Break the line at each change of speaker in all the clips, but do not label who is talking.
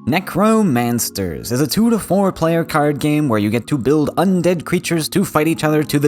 Necromansters is a 2 to 4 player card game where you get to build undead creatures to fight each other to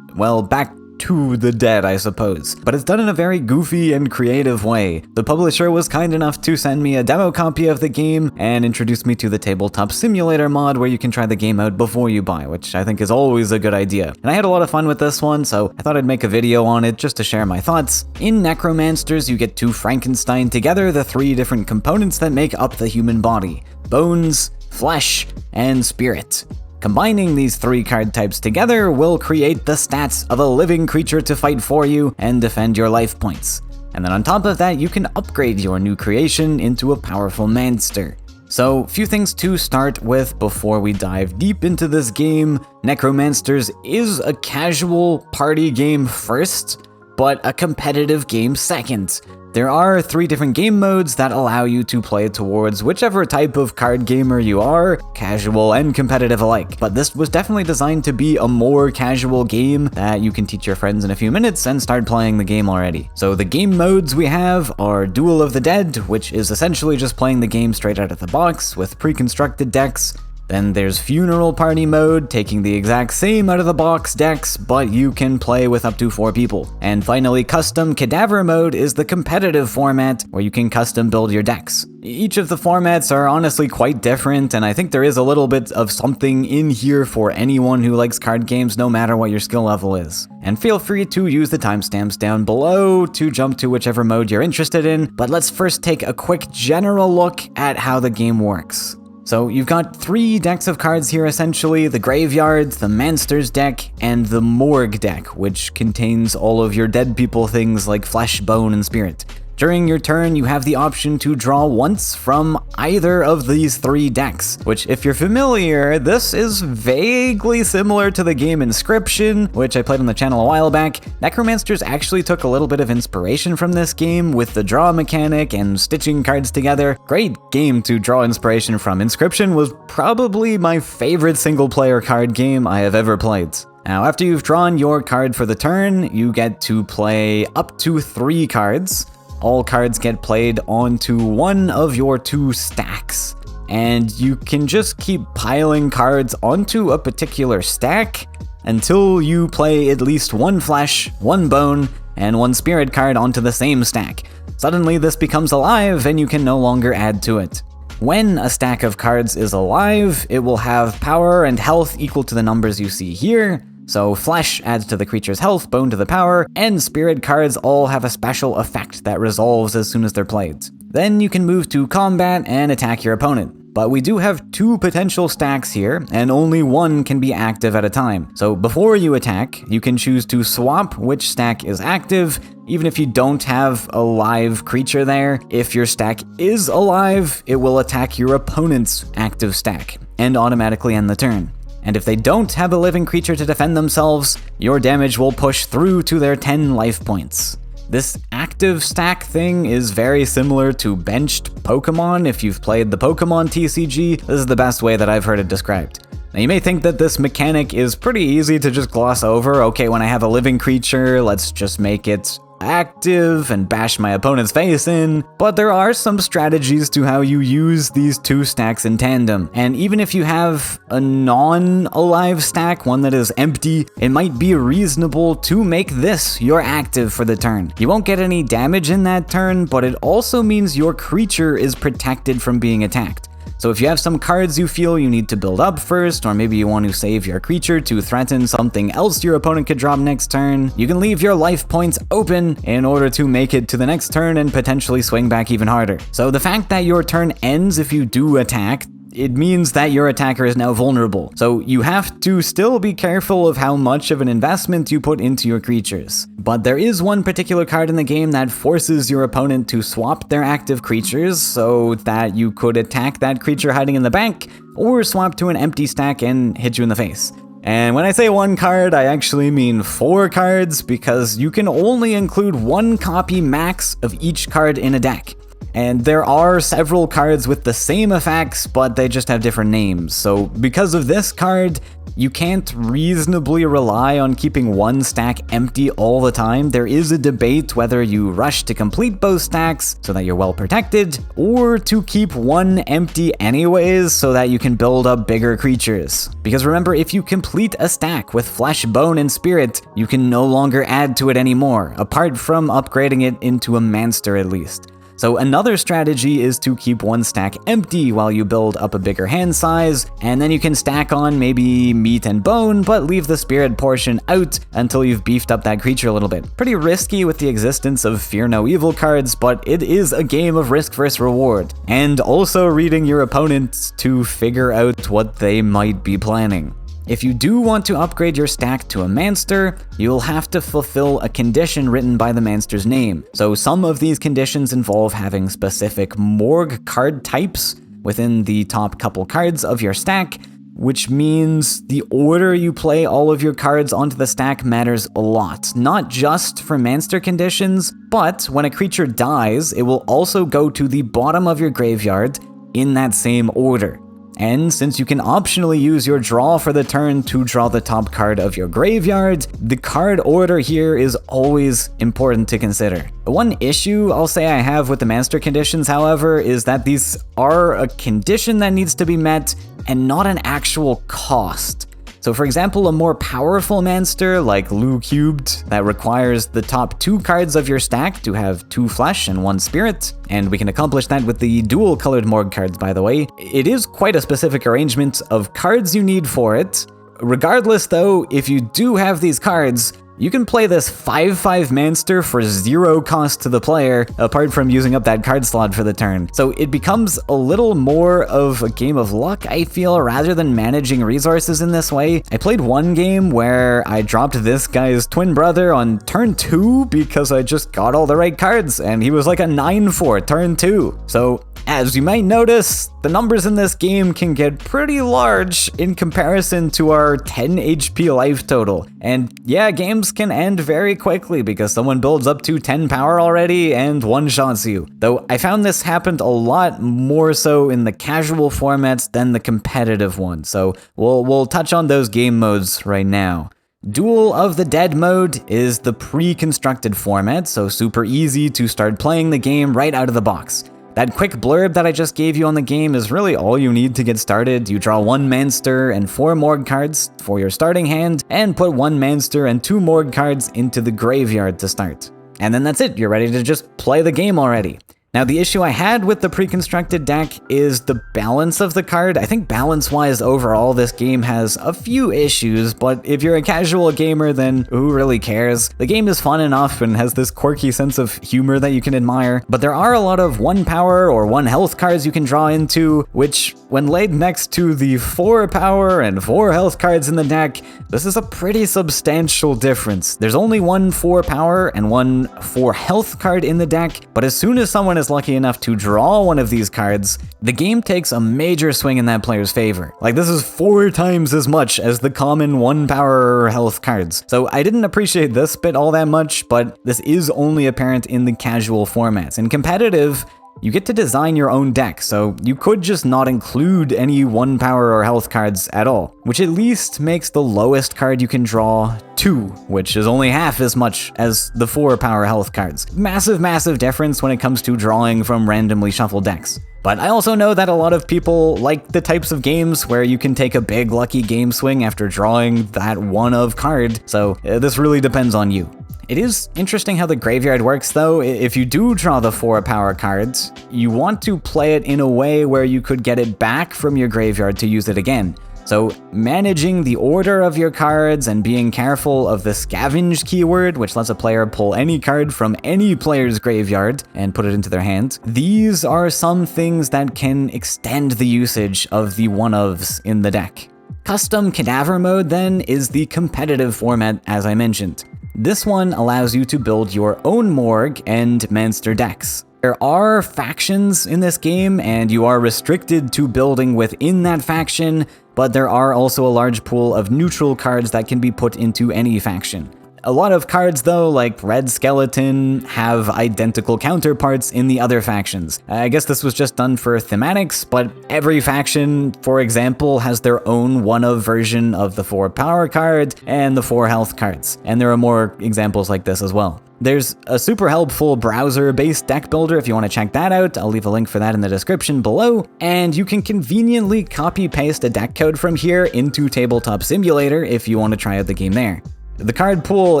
back to the dead, I suppose. But it's done in a very goofy and creative way. The publisher was kind enough to send me a demo copy of the game and introduce me to the tabletop simulator mod where you can try the game out before you buy, which I think is always a good idea. And I had a lot of fun with this one, so I thought I'd make a video on it just to share my thoughts. In Necromansters, you get to Frankenstein together the 3 different components that make up the human body: bones, flesh, and spirit. Combining these 3 card types together will create the stats of a living creature to fight for you and defend your life points. And then on top of that, you can upgrade your new creation into a powerful monster. So, few things to start with before we dive deep into this game. Necromansters is a casual party game first, but a competitive game second. There are 3 different game modes that allow you to play towards whichever type of card gamer you are, casual and competitive alike. But this was definitely designed to be a more casual game that you can teach your friends in a few minutes and start playing the game already. So the game modes we have are Duel of the Dead, which is essentially just playing the game straight out of the box with pre-constructed decks. Then there's Funeral Party Mode, taking the exact same out-of-the-box decks, but you can play with up to 4 people. And finally, Custom Cadaver Mode is the competitive format, where you can custom build your decks. Each of the formats are honestly quite different, and I think there is a little bit of something in here for anyone who likes card games, no matter what your skill level is. And feel free to use the timestamps down below to jump to whichever mode you're interested in, but let's first take a quick general look at how the game works. So you've got 3 decks of cards here essentially: the Graveyard, the Monsters deck, and the Morgue deck, which contains all of your dead people things like flesh, bone, and spirit. During your turn, you have the option to draw once from either of these 3 decks, which, if you're familiar, this is vaguely similar to the game Inscryption, which I played on the channel a while back. Necromansters actually took a little bit of inspiration from this game with the draw mechanic and stitching cards together. Great game to draw inspiration from. Inscryption was probably my favorite single-player card game I have ever played. Now, after you've drawn your card for the turn, you get to play up to 3 cards. All cards get played onto one of your 2 stacks, and you can just keep piling cards onto a particular stack until you play at least 1 flesh, 1 bone, and 1 spirit card onto the same stack. Suddenly this becomes alive and you can no longer add to it. When a stack of cards is alive, it will have power and health equal to the numbers you see here. So flesh adds to the creature's health, bone to the power, and spirit cards all have a special effect that resolves as soon as they're played. Then you can move to combat and attack your opponent. But we do have 2 potential stacks here, and only 1 can be active at a time. So before you attack, you can choose to swap which stack is active, even if you don't have a live creature there. If your stack is alive, it will attack your opponent's active stack, and automatically end the turn. And if they don't have a living creature to defend themselves, your damage will push through to their 10 life points. This active stack thing is very similar to benched Pokemon. If you've played the Pokemon TCG, this is the best way that I've heard it described. Now you may think that this mechanic is pretty easy to just gloss over. Okay, when I have a living creature, let's just make it active and bash my opponent's face in, but there are some strategies to how you use these 2 stacks in tandem. And even if you have a non-alive stack, one that is empty, it might be reasonable to make this your active for the turn. You won't get any damage in that turn, but it also means your creature is protected from being attacked. So if you have some cards you feel you need to build up first, or maybe you want to save your creature to threaten something else your opponent could drop next turn, you can leave your life points open in order to make it to the next turn and potentially swing back even harder. So the fact that your turn ends if you do attack, it means that your attacker is now vulnerable. So you have to still be careful of how much of an investment you put into your creatures. But there is one particular card in the game that forces your opponent to swap their active creatures so that you could attack that creature hiding in the back, or swap to an empty stack and hit you in the face. And when I say 1 card, I actually mean 4 cards, because you can only include 1 copy max of each card in a deck. And there are several cards with the same effects, but they just have different names. So because of this card, you can't reasonably rely on keeping one stack empty all the time. There is a debate whether you rush to complete both stacks so that you're well protected, or to keep one empty anyways so that you can build up bigger creatures. Because remember, if you complete a stack with flesh, bone, and spirit, you can no longer add to it anymore, apart from upgrading it into a manster at least. So another strategy is to keep one stack empty while you build up a bigger hand size, and then you can stack on maybe meat and bone, but leave the spirit portion out until you've beefed up that creature a little bit. Pretty risky with the existence of Fear No Evil cards, but it is a game of risk versus reward. And also reading your opponent to figure out what they might be planning. If you do want to upgrade your stack to a Manster, you'll have to fulfill a condition written by the Manster's name. So some of these conditions involve having specific Morgue card types within the top couple cards of your stack, which means the order you play all of your cards onto the stack matters a lot. Not just for Manster conditions, but when a creature dies, it will also go to the bottom of your graveyard in that same order. And since you can optionally use your draw for the turn to draw the top card of your graveyard, the card order here is always important to consider. One issue I'll say I have with the Manster conditions, however, is that these are a condition that needs to be met and not an actual cost. So for example, a more powerful Manster like Lu Cubed that requires the top 2 cards of your stack to have 2 flesh and 1 spirit, and we can accomplish that with the dual colored Morgue cards, by the way. It is quite a specific arrangement of cards you need for it. Regardless though, if you do have these cards, you can play this 5/5 Manster for 0 cost to the player, apart from using up that card slot for the turn. So it becomes a little more of a game of luck, I feel, rather than managing resources in this way. I played one game where I dropped this guy's twin brother on turn 2 because I just got all the right cards, and he was like a 9/4 turn 2. So as you might notice, the numbers in this game can get pretty large in comparison to our 10 HP life total. And yeah, games can end very quickly because someone builds up to 10 power already and one-shots you. Though I found this happened a lot more so in the casual formats than the competitive one, so we'll touch on those game modes right now. Duel of the Dead mode is the pre-constructed format, so super easy to start playing the game right out of the box. That quick blurb that I just gave you on the game is really all you need to get started. You draw 1 Manster and 4 Morgue cards for your starting hand, and put 1 Manster and 2 Morgue cards into the graveyard to start. And then that's it, you're ready to just play the game already. Now the issue I had with the pre-constructed deck is the balance of the card. I think balance-wise overall this game has a few issues, but if you're a casual gamer then who really cares? The game is fun enough and has this quirky sense of humor that you can admire, but there are a lot of 1 power or 1 health cards you can draw into, which when laid next to the 4 power and 4 health cards in the deck, this is a pretty substantial difference. There's only 1 4 power and 1 4 health card in the deck, but as soon as someone is lucky enough to draw one of these cards, the game takes a major swing in that player's favor. Like, this is 4 times as much as the common 1 power health cards. So I didn't appreciate this bit all that much, but this is only apparent in the casual formats. In competitive, you get to design your own deck, so you could just not include any 1 power or health cards at all, which at least makes the lowest card you can draw 2, which is only half as much as the 4 power health cards. Massive difference when it comes to drawing from randomly shuffled decks. But I also know that a lot of people like the types of games where you can take a big lucky game swing after drawing that 1 of card, so this really depends on you. It is interesting how the graveyard works though. If you do draw the 4 power cards, you want to play it in a way where you could get it back from your graveyard to use it again. So managing the order of your cards and being careful of the scavenge keyword, which lets a player pull any card from any player's graveyard and put it into their hand, these are some things that can extend the usage of the one-ofs in the deck. Custom Cadaver Mode then is the competitive format, as I mentioned. This one allows you to build your own Morgue and Manster decks. There are factions in this game, and you are restricted to building within that faction, but there are also a large pool of neutral cards that can be put into any faction. A lot of cards though, like Red Skeleton, have identical counterparts in the other factions. I guess this was just done for thematics, but every faction, for example, has their own one-of version of the 4 power card and the 4 health cards. And there are more examples like this as well. There's a super helpful browser-based deck builder if you want to check that out. I'll leave a link for that in the description below. And you can conveniently copy-paste a deck code from here into Tabletop Simulator if you want to try out the game there. The card pool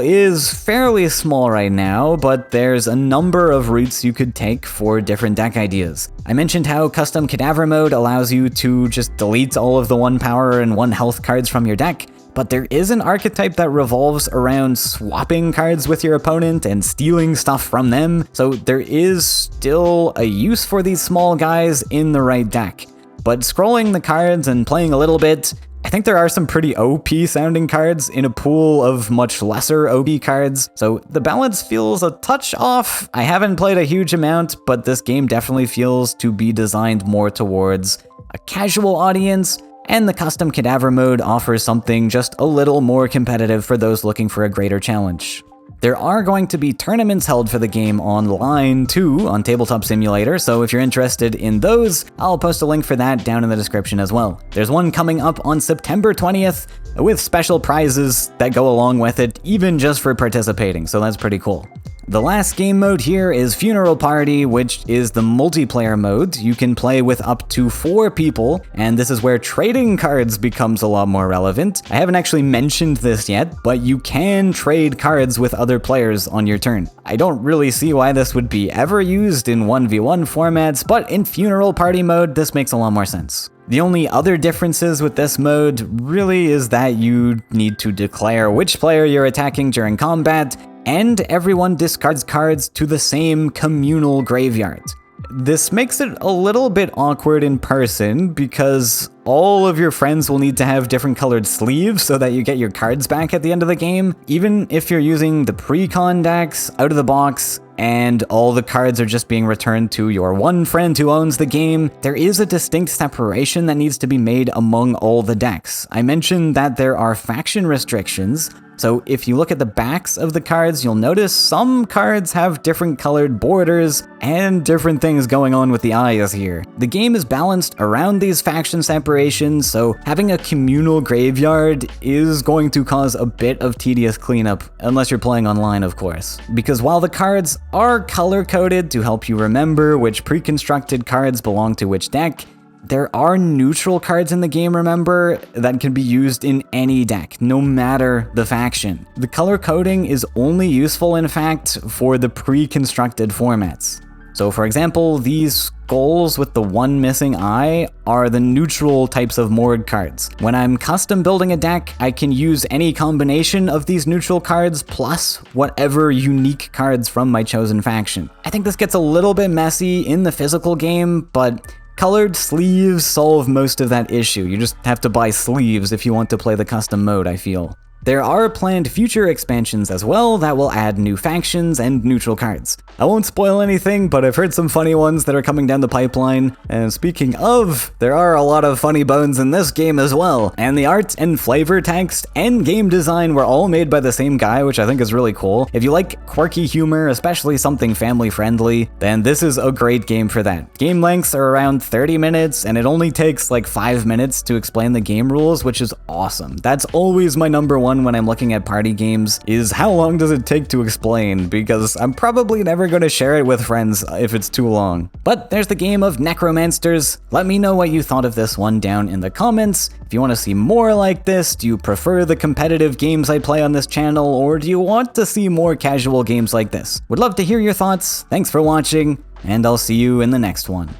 is fairly small right now, but there's a number of routes you could take for different deck ideas. I mentioned how custom Cadaver Mode allows you to just delete all of the 1 power and 1 health cards from your deck, but there is an archetype that revolves around swapping cards with your opponent and stealing stuff from them, so there is still a use for these small guys in the right deck. But scrolling the cards and playing a little bit, I think there are some pretty OP sounding cards in a pool of much lesser OP cards, so the balance feels a touch off. I haven't played a huge amount, but this game definitely feels to be designed more towards a casual audience, and the custom Cadaver Mode offers something just a little more competitive for those looking for a greater challenge. There are going to be tournaments held for the game online too on Tabletop Simulator, so if you're interested in those, I'll post a link for that down in the description as well. There's one coming up on September 20th with special prizes that go along with it, even just for participating, so that's pretty cool. The last game mode here is Funeral Party, which is the multiplayer mode. You can play with up to 4 people, and this is where trading cards becomes a lot more relevant. I haven't actually mentioned this yet, but you can trade cards with other players on your turn. I don't really see why this would be ever used in 1v1 formats, but in Funeral Party mode, this makes a lot more sense. The only other differences with this mode really is that you need to declare which player you're attacking during combat, and everyone discards cards to the same communal graveyard. This makes it a little bit awkward in person because all of your friends will need to have different colored sleeves so that you get your cards back at the end of the game. Even if you're using the precon decks out of the box and all the cards are just being returned to your one friend who owns the game, there is a distinct separation that needs to be made among all the decks. I mentioned that there are faction restrictions, so if you look at the backs of the cards, you'll notice some cards have different colored borders and different things going on with the eyes here. The game is balanced around these faction separations, so having a communal graveyard is going to cause a bit of tedious cleanup, unless you're playing online, of course. Because while the cards are color-coded to help you remember which pre-constructed cards belong to which deck, there are neutral cards in the game, remember, that can be used in any deck, no matter the faction. The color coding is only useful, in fact, for the pre-constructed formats. So for example, these skulls with the one missing eye are the neutral types of Morgue cards. When I'm custom building a deck, I can use any combination of these neutral cards plus whatever unique cards from my chosen faction. I think this gets a little bit messy in the physical game, but colored sleeves solve most of that issue. You just have to buy sleeves if you want to play the custom mode, I feel. There are planned future expansions as well that will add new factions and neutral cards. I won't spoil anything, but I've heard some funny ones that are coming down the pipeline. And speaking of, there are a lot of funny bones in this game as well. And the art and flavor text and game design were all made by the same guy, which I think is really cool. If you like quirky humor, especially something family friendly, then this is a great game for that. Game lengths are around 30 minutes, and it only takes like 5 minutes to explain the game rules, which is awesome. That's always my number one when I'm looking at party games, is how long does it take to explain, because I'm probably never going to share it with friends if it's too long. But there's the game of Necromansters. Let me know what you thought of this one down in the comments. If you want to see more like this, do you prefer the competitive games I play on this channel, or do you want to see more casual games like this? Would love to hear your thoughts. Thanks for watching, and I'll see you in the next one.